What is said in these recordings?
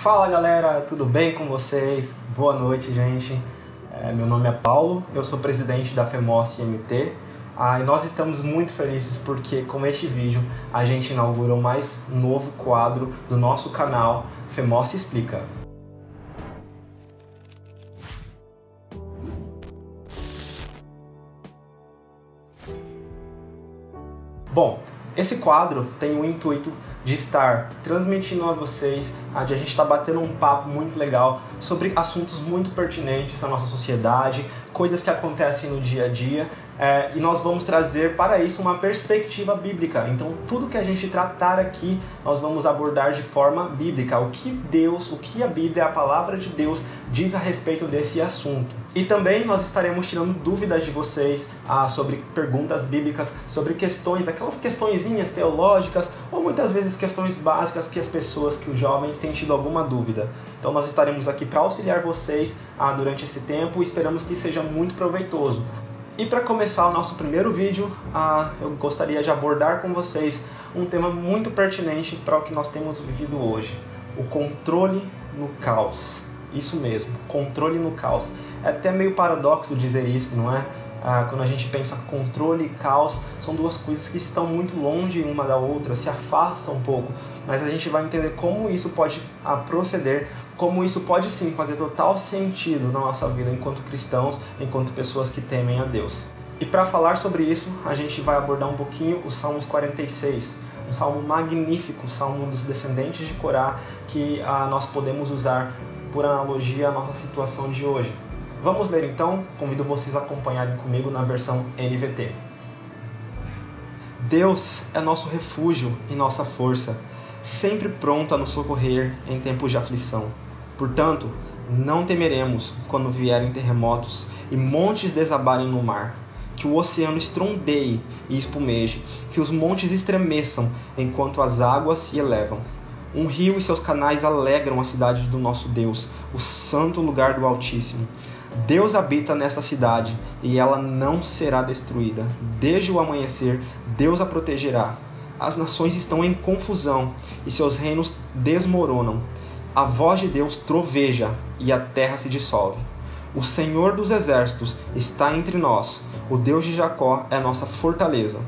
Fala galera, tudo bem com vocês? Boa noite, gente. Meu nome é Paulo, eu sou presidente da FEMOS IMT e nós estamos muito felizes porque com este vídeo a gente inaugura o mais novo quadro do nosso canal, FEMOS Explica. Bom, esse quadro tem o intuito de estar transmitindo a vocês, de a gente estar batendo um papo muito legal sobre assuntos muito pertinentes à nossa sociedade, coisas que acontecem no dia a dia, e nós vamos trazer para isso uma perspectiva bíblica. Então tudo que a gente tratar aqui, nós vamos abordar de forma bíblica, o que a Bíblia, a palavra de Deus, diz a respeito desse assunto. E também nós estaremos tirando dúvidas de vocês sobre perguntas bíblicas, sobre questões, aquelas questõezinhas teológicas, ou muitas vezes questões básicas que que os jovens têm tido alguma dúvida. Então nós estaremos aqui para auxiliar vocês durante esse tempo e esperamos que seja muito proveitoso. E para começar o nosso primeiro vídeo, eu gostaria de abordar com vocês um tema muito pertinente para o que nós temos vivido hoje: o controle no caos. Isso mesmo, controle no caos. É até meio paradoxo dizer isso, não é? Quando a gente pensa controle e caos, são duas coisas que estão muito longe uma da outra, se afastam um pouco, mas a gente vai entender como isso pode proceder, como isso pode sim fazer total sentido na nossa vida enquanto cristãos, enquanto pessoas que temem a Deus. E para falar sobre isso, a gente vai abordar um pouquinho o Salmos 46, um salmo magnífico, o salmo dos descendentes de Corá, que nós podemos usar por analogia à nossa situação de hoje. Vamos ler então, convido vocês a acompanharem comigo na versão NVT. Deus é nosso refúgio e nossa força, sempre pronto a nos socorrer em tempos de aflição. Portanto, não temeremos quando vierem terremotos e montes desabarem no mar, que o oceano estrondeie e espumeje, que os montes estremeçam enquanto as águas se elevam. Um rio e seus canais alegram a cidade do nosso Deus, o santo lugar do Altíssimo. Deus habita nessa cidade e ela não será destruída. Desde o amanhecer, Deus a protegerá. As nações estão em confusão e seus reinos desmoronam. A voz de Deus troveja e a terra se dissolve. O Senhor dos exércitos está entre nós. O Deus de Jacó é nossa fortaleza.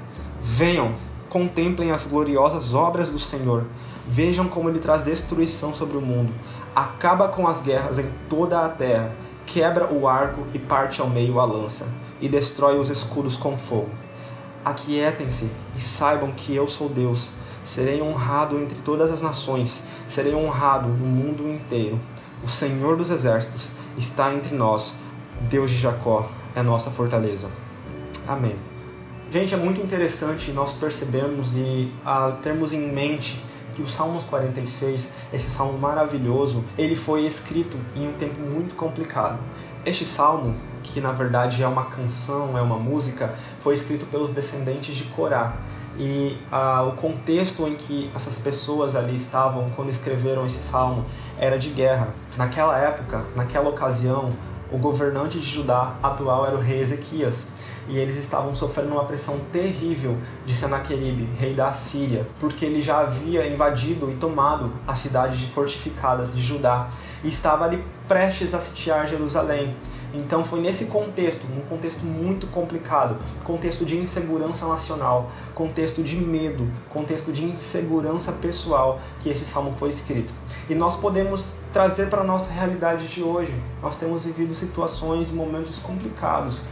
Venham, contemplem as gloriosas obras do Senhor. Vejam como ele traz destruição sobre o mundo. Acaba com as guerras em toda a terra. Quebra o arco e parte ao meio a lança, e destrói os escudos com fogo. Aquietem-se e saibam que eu sou Deus. Serei honrado entre todas as nações, serei honrado no mundo inteiro. O Senhor dos exércitos está entre nós, Deus de Jacó é nossa fortaleza. Amém. Gente, é muito interessante nós percebermos e termos em mente que o Salmos 46, esse salmo maravilhoso, ele foi escrito em um tempo muito complicado. Este salmo, que na verdade é uma canção, é uma música, foi escrito pelos descendentes de Corá. E o contexto em que essas pessoas ali estavam quando escreveram esse salmo era de guerra. Naquela época, naquela ocasião, o governante de Judá atual era o rei Ezequias. E eles estavam sofrendo uma pressão terrível de Senaqueribe, rei da Assíria, porque ele já havia invadido e tomado as cidades fortificadas de Judá e estava ali prestes a sitiar Jerusalém. Então foi nesse contexto, um contexto muito complicado, contexto de insegurança nacional, contexto de medo, contexto de insegurança pessoal, que esse salmo foi escrito. E nós podemos trazer para a nossa realidade de hoje. Nós temos vivido situações e momentos complicados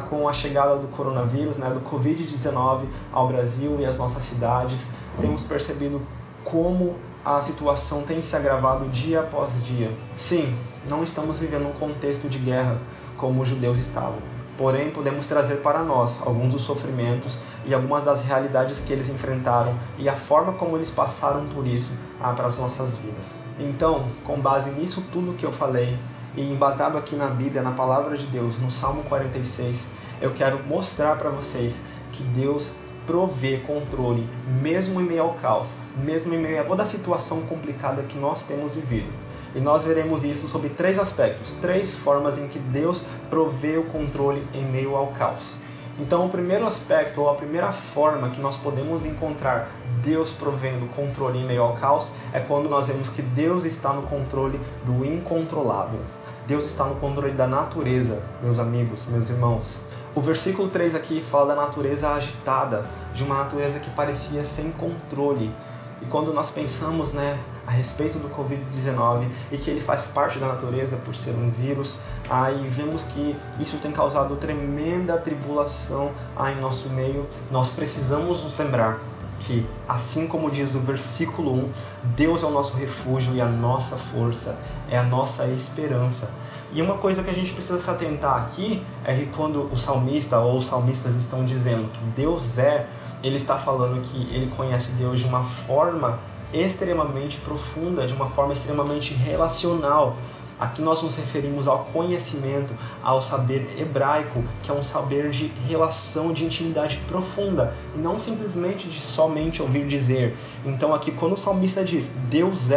com a chegada do coronavírus, do Covid-19 ao Brasil e às nossas cidades. Temos percebido como a situação tem se agravado dia após dia. Sim, não estamos vivendo um contexto de guerra como os judeus estavam. Porém, podemos trazer para nós alguns dos sofrimentos e algumas das realidades que eles enfrentaram e a forma como eles passaram por isso para as nossas vidas. Então, com base nisso tudo que eu falei e embasado aqui na Bíblia, na Palavra de Deus, no Salmo 46, eu quero mostrar para vocês que Deus provê controle, mesmo em meio ao caos, mesmo em meio a toda a situação complicada que nós temos vivido. E nós veremos isso sob três aspectos, três formas em que Deus provê o controle em meio ao caos. Então o primeiro aspecto, ou a primeira forma que nós podemos encontrar Deus provendo controle em meio ao caos, é quando nós vemos que Deus está no controle do incontrolável. Deus está no controle da natureza, meus amigos, meus irmãos. O versículo 3 aqui fala da natureza agitada, de uma natureza que parecia sem controle. E quando nós pensamos, a respeito do Covid-19 e que ele faz parte da natureza por ser um vírus, aí vemos que isso tem causado tremenda tribulação em nosso meio. Nós precisamos nos lembrar que, assim como diz o versículo 1, Deus é o nosso refúgio e a nossa força, é a nossa esperança. E uma coisa que a gente precisa se atentar aqui é que quando o salmista ou os salmistas estão dizendo que Deus ele está falando que ele conhece Deus de uma forma extremamente profunda, de uma forma extremamente relacional. Aqui nós nos referimos ao conhecimento, ao saber hebraico, que é um saber de relação, de intimidade profunda, e não simplesmente de somente ouvir dizer. Então aqui quando o salmista diz Deus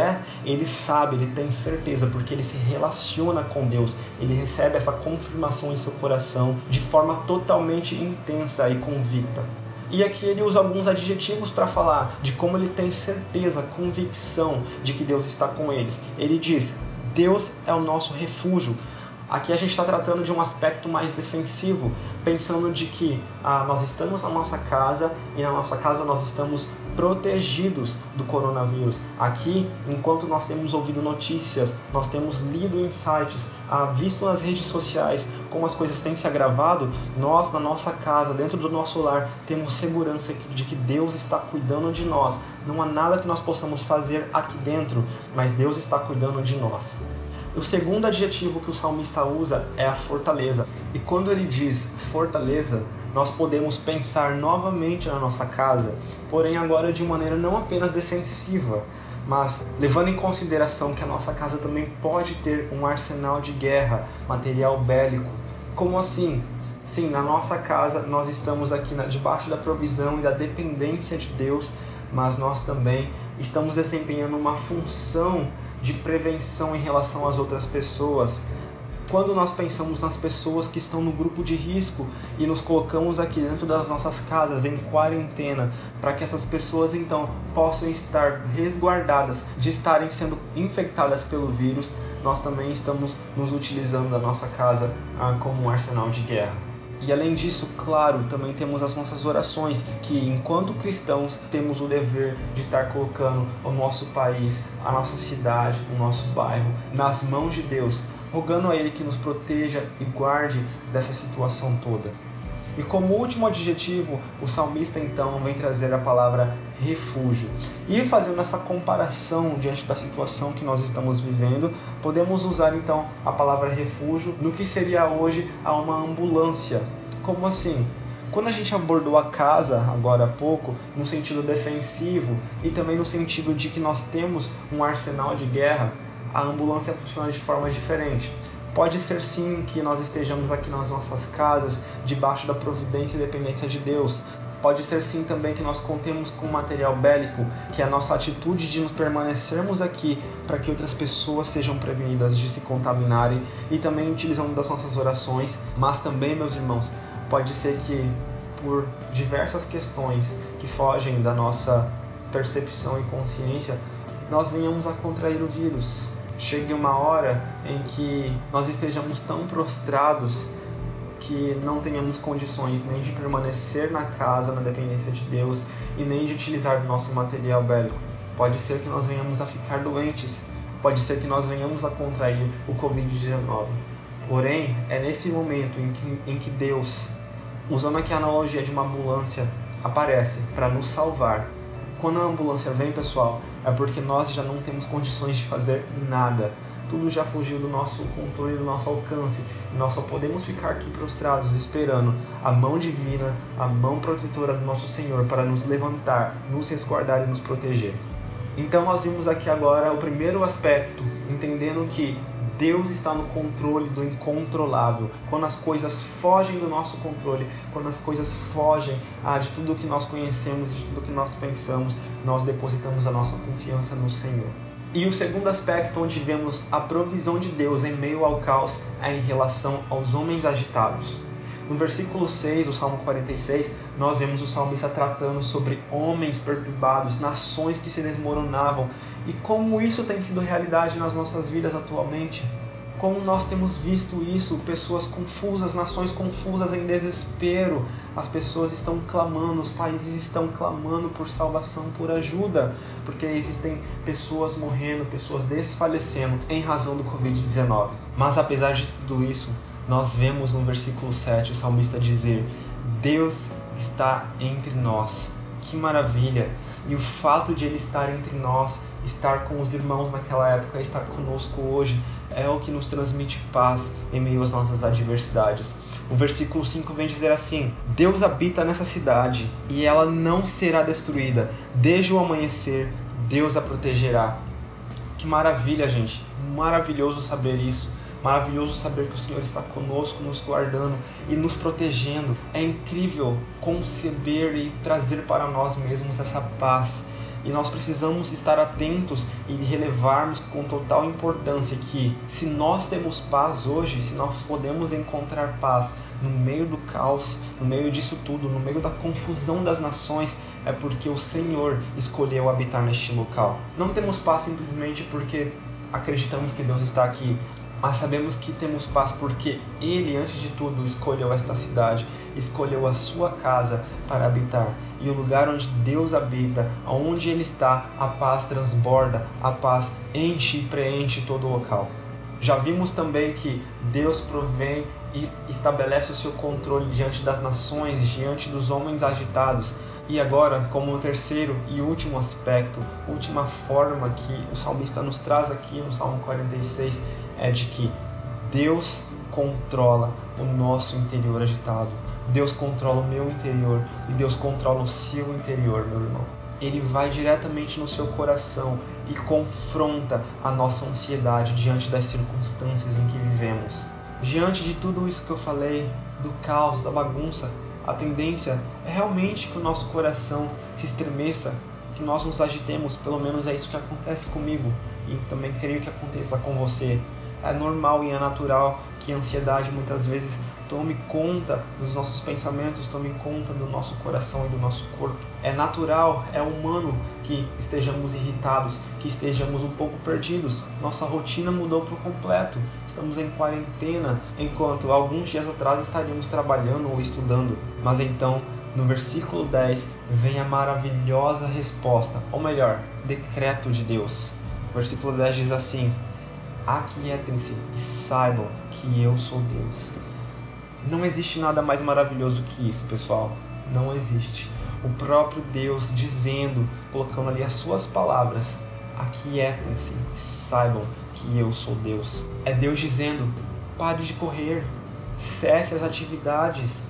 ele sabe, ele tem certeza, porque ele se relaciona com Deus, ele recebe essa confirmação em seu coração de forma totalmente intensa e convicta. E aqui ele usa alguns adjetivos para falar de como ele tem certeza, convicção de que Deus está com eles. Ele diz: Deus é o nosso refúgio. Aqui a gente está tratando de um aspecto mais defensivo, pensando de que nós estamos na nossa casa e na nossa casa nós estamos protegidos do coronavírus. Aqui, enquanto nós temos ouvido notícias, nós temos lido em sites, visto nas redes sociais como as coisas têm se agravado, nós na nossa casa, dentro do nosso lar, temos segurança de que Deus está cuidando de nós. Não há nada que nós possamos fazer aqui dentro, mas Deus está cuidando de nós. O segundo adjetivo que o salmista usa é a fortaleza. E quando ele diz fortaleza, nós podemos pensar novamente na nossa casa, porém agora de maneira não apenas defensiva, mas levando em consideração que a nossa casa também pode ter um arsenal de guerra, material bélico. Como assim? Sim, na nossa casa nós estamos aqui debaixo da provisão e da dependência de Deus, mas nós também estamos desempenhando uma função de prevenção em relação às outras pessoas. Quando nós pensamos nas pessoas que estão no grupo de risco e nos colocamos aqui dentro das nossas casas em quarentena, para que essas pessoas então possam estar resguardadas de estarem sendo infectadas pelo vírus, nós também estamos nos utilizando da nossa casa como um arsenal de guerra. E além disso, claro, também temos as nossas orações, que enquanto cristãos temos o dever de estar colocando o nosso país, a nossa cidade, o nosso bairro nas mãos de Deus, rogando a Ele que nos proteja e guarde dessa situação toda. E como último adjetivo, o salmista então vem trazer a palavra refúgio. E fazendo essa comparação diante da situação que nós estamos vivendo, podemos usar então a palavra refúgio no que seria hoje uma ambulância. Como assim? Quando a gente abordou a casa, agora há pouco, no sentido defensivo e também no sentido de que nós temos um arsenal de guerra, a ambulância funciona de forma diferente. Pode ser sim que nós estejamos aqui nas nossas casas, debaixo da providência e dependência de Deus. Pode ser sim também que nós contemos com material bélico, que é a nossa atitude de nos permanecermos aqui para que outras pessoas sejam prevenidas de se contaminarem e também utilizando das nossas orações. Mas também, meus irmãos, pode ser que por diversas questões que fogem da nossa percepção e consciência, nós venhamos a contrair o vírus. Chegue uma hora em que nós estejamos tão prostrados que não tenhamos condições nem de permanecer na casa, na dependência de Deus, e nem de utilizar o nosso material bélico. Pode ser que nós venhamos a ficar doentes, pode ser que nós venhamos a contrair o Covid-19. Porém, é nesse momento em que Deus, usando aqui a analogia de uma ambulância, aparece para nos salvar. Quando a ambulância vem, pessoal, é porque nós já não temos condições de fazer nada. Tudo já fugiu do nosso controle, do nosso alcance. E nós só podemos ficar aqui prostrados, esperando a mão divina, a mão protetora do nosso Senhor para nos levantar, nos resguardar e nos proteger. Então nós vimos aqui agora o primeiro aspecto, entendendo que Deus está no controle do incontrolável. Quando as coisas fogem do nosso controle, quando as coisas fogem de tudo que nós conhecemos, de tudo que nós pensamos, nós depositamos a nossa confiança no Senhor. E o segundo aspecto onde vemos a provisão de Deus em meio ao caos é em relação aos homens agitados. No versículo 6 do Salmo 46, nós vemos o salmista tratando sobre homens perturbados, nações que se desmoronavam, e como isso tem sido realidade nas nossas vidas atualmente. Como nós temos visto isso, pessoas confusas, nações confusas em desespero. As pessoas estão clamando, os países estão clamando por salvação, por ajuda, porque existem pessoas morrendo, pessoas desfalecendo em razão do Covid-19. Mas apesar de tudo isso, nós vemos no versículo 7 o salmista dizer: Deus está entre nós. Que maravilha! E o fato de Ele estar entre nós, estar com os irmãos naquela época, estar conosco hoje, é o que nos transmite paz em meio às nossas adversidades. O versículo 5 vem dizer assim: Deus habita nessa cidade e ela não será destruída. Desde o amanhecer, Deus a protegerá. Que maravilha, gente! Maravilhoso saber isso. Maravilhoso saber que o Senhor está conosco, nos guardando e nos protegendo. É incrível conceber e trazer para nós mesmos essa paz. E nós precisamos estar atentos e relevarmos com total importância que, se nós temos paz hoje, se nós podemos encontrar paz no meio do caos, no meio disso tudo, no meio da confusão das nações, é porque o Senhor escolheu habitar neste local. Não temos paz simplesmente porque acreditamos que Deus está aqui, mas sabemos que temos paz porque Ele, antes de tudo, escolheu esta cidade, escolheu a sua casa para habitar. E o lugar onde Deus habita, onde Ele está, a paz transborda, a paz enche e preenche todo o local. Já vimos também que Deus provém e estabelece o seu controle diante das nações, diante dos homens agitados. E agora, como o terceiro e último aspecto, última forma que o salmista nos traz aqui no Salmo 46, é de que Deus controla o nosso interior agitado. Deus controla o meu interior e Deus controla o seu interior, meu irmão. Ele vai diretamente no seu coração e confronta a nossa ansiedade diante das circunstâncias em que vivemos. Diante de tudo isso que eu falei, do caos, da bagunça, a tendência é realmente que o nosso coração se estremeça, que nós nos agitemos. Pelo menos é isso que acontece comigo e também creio que aconteça com você. É normal e é natural que a ansiedade muitas vezes tome conta dos nossos pensamentos, tome conta do nosso coração e do nosso corpo. É natural, é humano que estejamos irritados, que estejamos um pouco perdidos. Nossa rotina mudou por completo. Estamos em quarentena, enquanto alguns dias atrás estaríamos trabalhando ou estudando. Mas então, no versículo 10, vem a maravilhosa resposta, ou melhor, decreto de Deus. O versículo 10 diz assim: aquietem-se e saibam que eu sou Deus. Não existe nada mais maravilhoso que isso, pessoal. Não existe. O próprio Deus dizendo, colocando ali as suas palavras: aquietem-se e saibam que eu sou Deus. É Deus dizendo: pare de correr, cesse as atividades,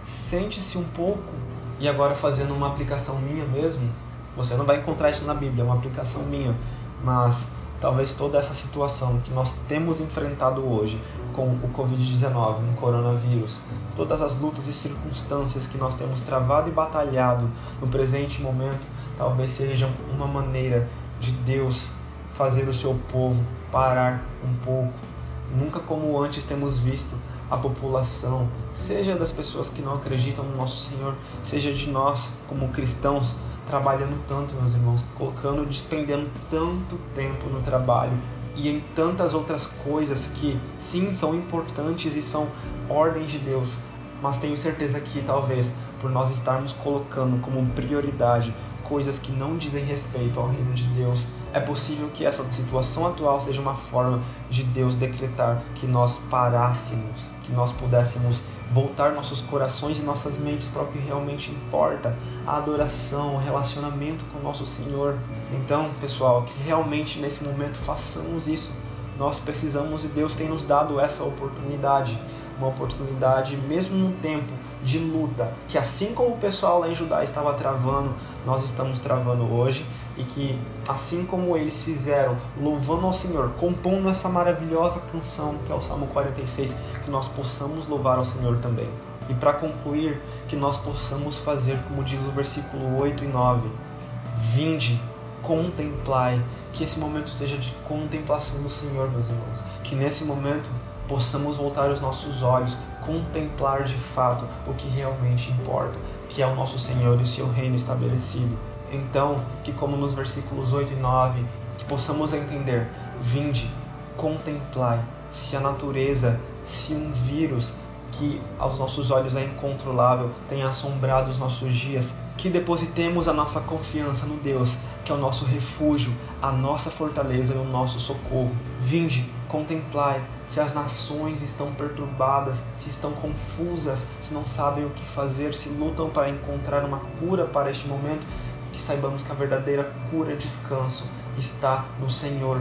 sente-se um pouco. E agora, fazendo uma aplicação minha mesmo, você não vai encontrar isso na Bíblia, é uma aplicação minha, mas talvez toda essa situação que nós temos enfrentado hoje com o Covid-19, o coronavírus, todas as lutas e circunstâncias que nós temos travado e batalhado no presente momento, talvez sejam uma maneira de Deus fazer o seu povo parar um pouco. Nunca como antes temos visto a população, seja das pessoas que não acreditam no nosso Senhor, seja de nós como cristãos, trabalhando tanto, meus irmãos, colocando, despendendo tanto tempo no trabalho e em tantas outras coisas que sim, são importantes e são ordens de Deus, mas tenho certeza que talvez por nós estarmos colocando como prioridade coisas que não dizem respeito ao reino de Deus, é possível que essa situação atual seja uma forma de Deus decretar que nós parássemos, que nós pudéssemos voltar nossos corações e nossas mentes para o que realmente importa, a adoração, o relacionamento com o nosso Senhor. Então, pessoal, que realmente nesse momento façamos isso. Nós precisamos e Deus tem nos dado essa oportunidade. Uma oportunidade, mesmo num tempo de luta, que assim como o pessoal lá em Judá estava travando, nós estamos travando hoje, e que assim como eles fizeram, louvando ao Senhor, compondo essa maravilhosa canção que é o Salmo 46, que nós possamos louvar ao Senhor também. E para concluir, que nós possamos fazer como diz o versículo 8 e 9: vinde, contemplai, que esse momento seja de contemplação do Senhor, meus irmãos, que nesse momento possamos voltar os nossos olhos, contemplar de fato o que realmente importa, que é o nosso Senhor e o seu reino estabelecido. Então, que como nos versículos 8 e 9, que possamos entender: vinde, contemplai, se a natureza, se um vírus que aos nossos olhos é incontrolável tem assombrado os nossos dias, que depositemos a nossa confiança no Deus, que é o nosso refúgio, a nossa fortaleza e o nosso socorro. Vinde, contemplai, se as nações estão perturbadas, se estão confusas, se não sabem o que fazer, se lutam para encontrar uma cura para este momento, que saibamos que a verdadeira cura e descanso está no Senhor.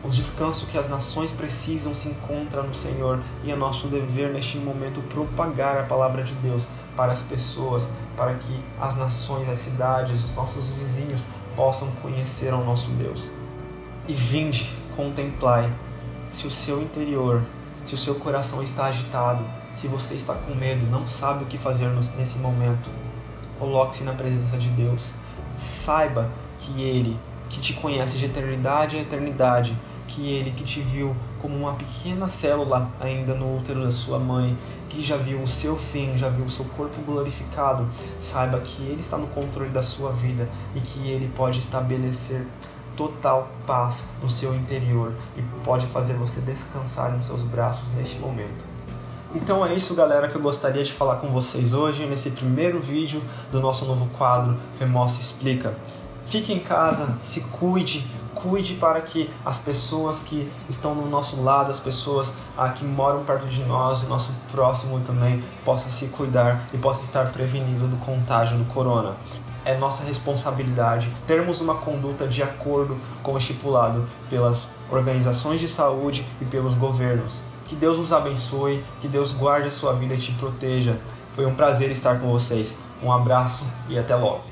O descanso que as nações precisam se encontra no Senhor, e é nosso dever neste momento propagar a palavra de Deus para as pessoas, para que as nações, as cidades, os nossos vizinhos possam conhecer ao nosso Deus. E vinde, contemplai, se o seu interior, se o seu coração está agitado, se você está com medo, não sabe o que fazer nesse momento, coloque-se na presença de Deus. Saiba que Ele, que te conhece de eternidade a eternidade, que Ele que te viu como uma pequena célula ainda no útero da sua mãe, que já viu o seu fim, já viu o seu corpo glorificado, saiba que Ele está no controle da sua vida e que Ele pode estabelecer total paz no seu interior e pode fazer você descansar nos seus braços neste momento. Então é isso, galera, que eu gostaria de falar com vocês hoje, nesse primeiro vídeo do nosso novo quadro FEMOSSA Explica. Fique em casa, se cuide para que as pessoas que estão no nosso lado, as pessoas que moram perto de nós, o nosso próximo também, possa se cuidar e possa estar prevenido do contágio do corona. É nossa responsabilidade termos uma conduta de acordo com o estipulado pelas organizações de saúde e pelos governos. Que Deus nos abençoe, que Deus guarde a sua vida e te proteja. Foi um prazer estar com vocês. Um abraço e até logo.